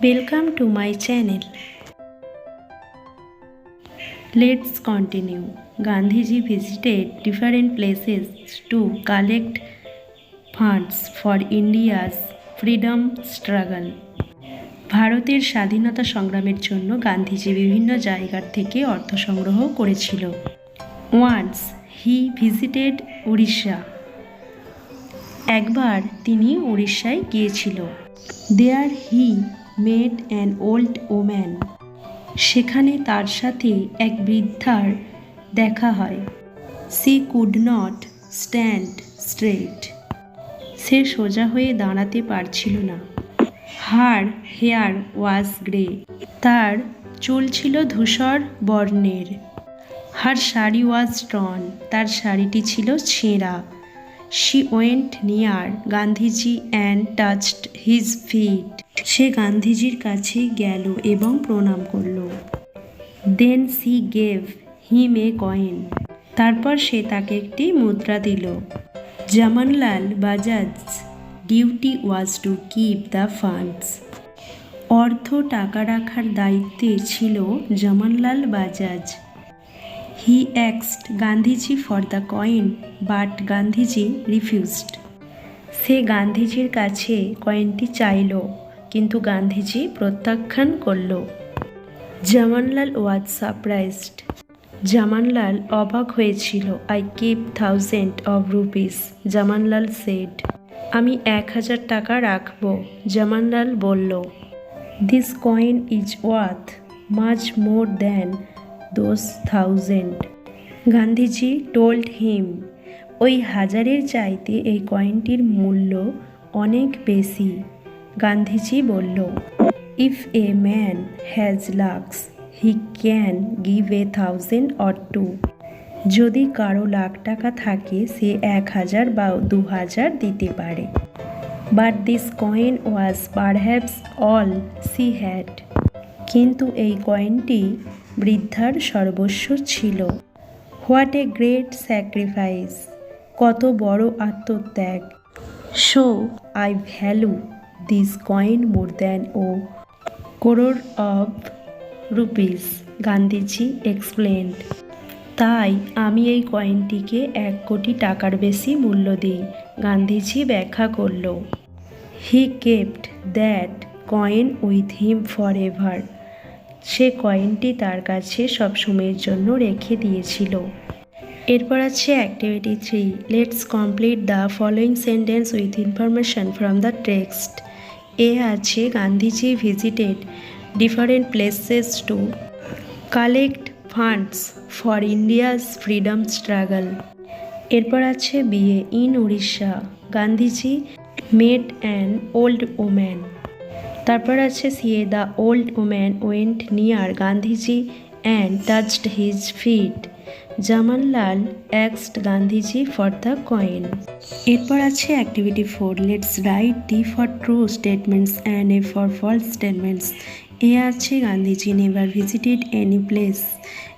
Welcome to my channel. Let's continue. Gandhiji visited different places to collect funds for India's freedom struggle. ভারতের স্বাধীনতা সংগ্রামের জন্য গান্ধীজি বিভিন্ন জায়গার থেকে অর্থ সংগ্রহ করেছিল। Once he visited Odisha. একবার তিনি উড়িষ্যায় গিয়েছিল। There he met an old woman. সেখানে তার সাথে এক বৃদ্ধার দেখা হয়। She could not stand straight. সে সোজা হয়ে দাঁড়াতে পারছিল না। Her hair was grey. তার চুল ছিল ধূসর বর্ণের। Her sari was torn. তার শাড়িটি ছিল ছেঁড়া। She went near Gandhiji and touched his feet. সে গান্ধীজির কাছে গেল এবং প্রণাম করল। Then she gave him a coin. তারপর সে তাকে একটি মুদ্রা দিল। Jamnalal Bajaj duty was to keep the funds. অর্থ টাকা রাখার দায়িত্বে ছিল জামানলাল Bajaj. He asked Gandhiji for the coin, but Gandhiji refused. সে গান্ধীজির কাছে কয়েনটি চাইল, কিন্তু গান্ধীজি প্রত্যাখ্যান করল। জামানলাল ওয়াজ সারপ্রাইজড. জামানলাল অবাক হয়েছিল। I keep 1000 of rupees, Jamnalal said. আমি 1000 টাকা রাখব, জামানলাল বলল। This coin is worth much more than those 1000. Gandhiji told him. ওই হাজারের চাইতে এই কয়েনটির মূল্য অনেক বেশি। গান্ধীজি বলল, If a man has lakhs, he can give 1000 or 2. যদি কারো লাখ টাকা থাকে সে 1000 বা 2000 দিতে পারে। But this coin was perhaps all she had. কিন্তু এই কয়েনটি বৃদ্ধার সর্বস্ব ছিল। What a great sacrifice! কত বড় আত্মত্যাগ! So I value this coin more than a crore of rupees, Gandhiji explained. তাই আমি এই কয়েনটিকে 1 কোটি টাকার বেশি মূল্য দিই, গান্ধীজি ব্যাখ্যা করল। He kept that coin with him forever. সে কয়েনটি তার কাছে সবসময়ের জন্য রেখে দিয়েছিল। এরপর আছে activity 3. Let's complete the following sentence with information from the text. A আছে Gandhiji visited different places to collect funds for India's freedom struggle. এরপর আছে B in Orissa Gandhiji met an old woman. তারপর আছে C the old woman went near Gandhiji and touched his feet. Jamnalal asked Gandhiji for the coin. এরপর আছে activity 4. Let's write T for true statements and A for false statements. A আছে Gandhiji never visited any place,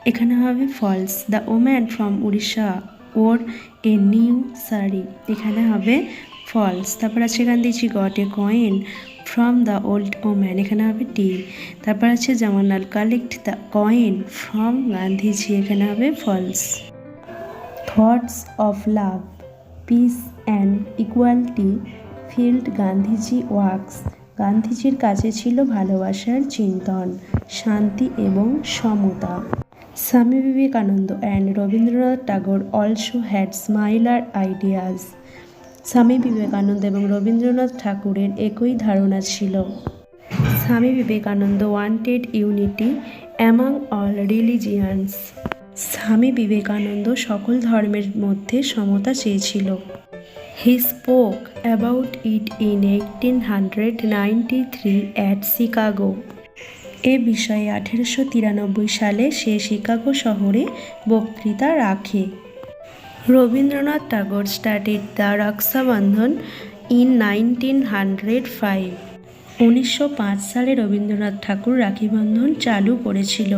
এখানে হবে false. The woman from Orissa wore a new sari, এখানে হবে false. তারপর আছে Gandhiji got a coin from the old woman, এখানে হবে T. তারপর আছে Jamnalal collect the coin from Gandhiji, এখানে হবে false. Thoughts of love, peace and equality filled Gandhiji works. গান্ধীজির কাছে ছিল ভালোবাসার চিন্তন, শান্তি এবং সমতা। Swami Vivekananda and Rabindranath Tagore also had similar ideas. Swami Vivekananda এবং রবীন্দ্রনাথ ঠাকুরের একই ধারণা ছিল। Swami Vivekananda wanted unity among all religions. Swami Vivekananda সকল ধর্মের মধ্যে সমতা চেয়েছিল। He spoke about it in 1893 at Chicago. এ বিষয়ে 1893 সালে সে শিকাগো শহরে বক্তৃতা রাখে। Rabindranath Tagore started the Rakshabandhan in 1905. 1905 সালে রবীন্দ্রনাথ ঠাকুর রাখিবন্ধন চালু করেছিল।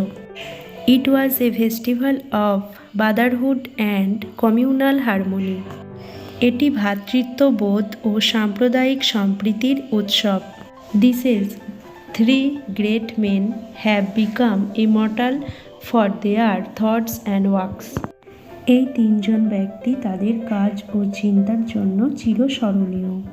It was a festival of brotherhood and communal harmony. এটি ভ্রাতৃত্ববোধ ও সাম্প্রদায়িক সম্প্রীতির উৎসব। This is Three great men have become immortal for their thoughts and works. এই তিনজন ব্যক্তি তাদের কাজ ও চিন্তার জন্য চিরস্মরণীয়।